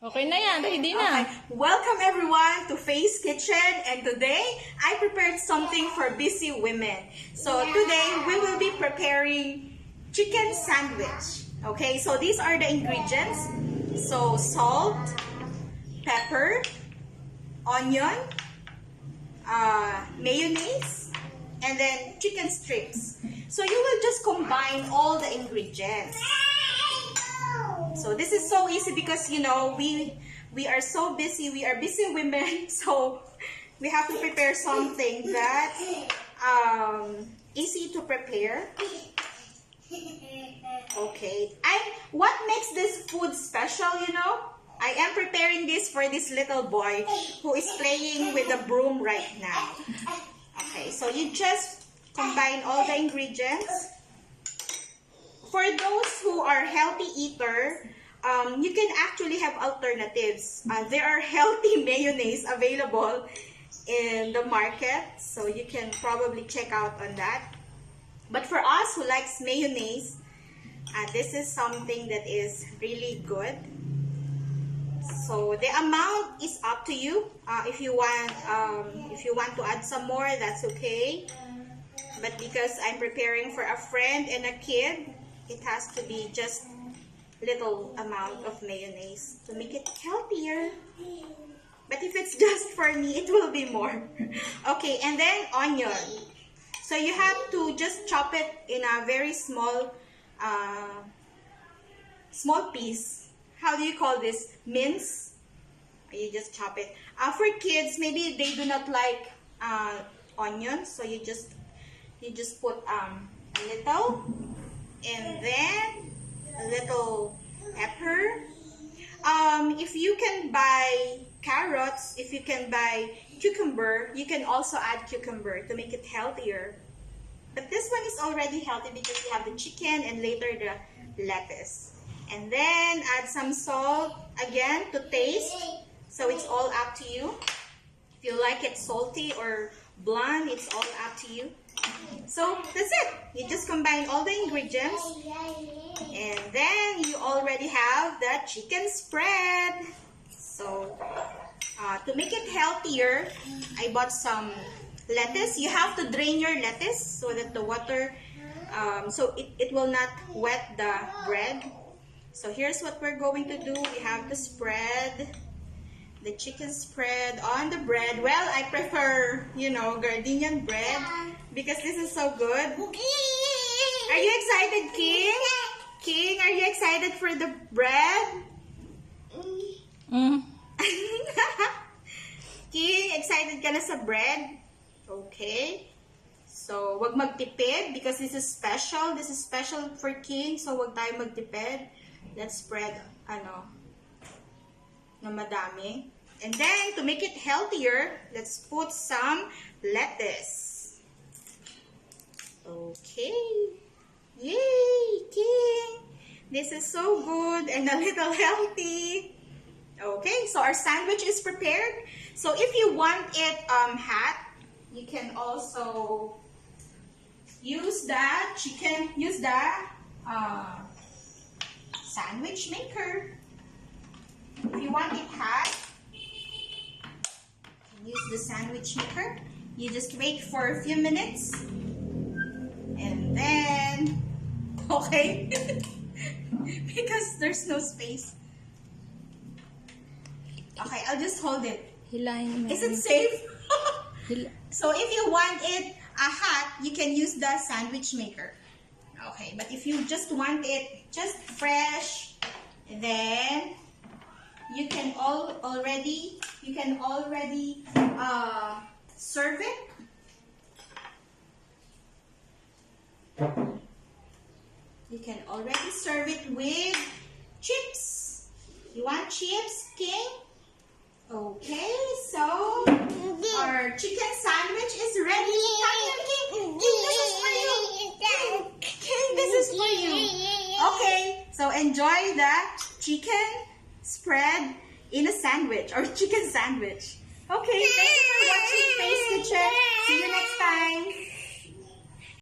Okay na yan, ready na. Okay. Welcome everyone to Faye's Kitchen, and today I prepared something for busy women. So today we will be preparing chicken sandwich. Okay, so these are the ingredients. So salt, pepper, onion, mayonnaise, and then chicken strips. So you will just combine all the ingredients. So this is so easy because you know we are so busy. We are busy women, so we have to prepare something that easy to prepare. Okay, what makes this food special? You know, I am preparing this for this little boy who is playing with the broom right now. Okay, so you just combine all the ingredients. For those who are healthy eater, you can actually have alternatives. There are healthy mayonnaise available in the market, so you can probably check out on that. But for us who likes mayonnaise, this is something that is really good. So the amount is up to you. If you want to add some more, that's okay. But because I'm preparing for a friend and a kid, it has to be just little amount of mayonnaise to make it healthier. But if it's just for me, it will be more. Okay, and then onion. So you have to just chop it in a very small piece. How do you call this? Mince. You just chop it. For kids, maybe they do not like onions, so you just put a little. And then a little pepper. If you can buy carrots, if you can buy cucumber, you can also add cucumber to make it healthier. But this one is already healthy because you have the chicken and later the lettuce. And then add some salt again to taste. So it's all up to you. If you like it salty or bland, it's all up to you. So that's it. You just combine all the ingredients and then you already have the chicken spread. So to make it healthier, I bought some lettuce. You have to drain your lettuce so that the water, so it will not wet the bread. So here's what we're going to do. We have the spread, the chicken spread on the bread. Well, I prefer, you know, gardenian bread because this is so good. Are you excited, King? King, are you excited for the bread? King, excited ka na sa bread? Okay. So, wag magtipid because this is special. This is special for King, so wag tayo magtipid. Let's spread, na madami. And then, to make it healthier, let's put some lettuce. Okay. Yay, King! This is so good and a little healthy. Okay, so our sandwich is prepared. So if you want it hot, you can also use the sandwich maker. If you want it hot, use the sandwich maker. You just wait for a few minutes and then okay because there's no space. Okay, I'll just hold it. Hilahin mo. Is it safe? So if you want it hot, you can use the sandwich maker. Okay, but if you just want it just fresh, then you can already serve it. You can already serve it with chips. You want chips, King? Okay, so our chicken sandwich is ready. King, this is for you. King, this is for you. Okay, so enjoy the chicken spread in a sandwich or chicken sandwich. Okay, thank you for watching Faye's Kitchen. See you next time.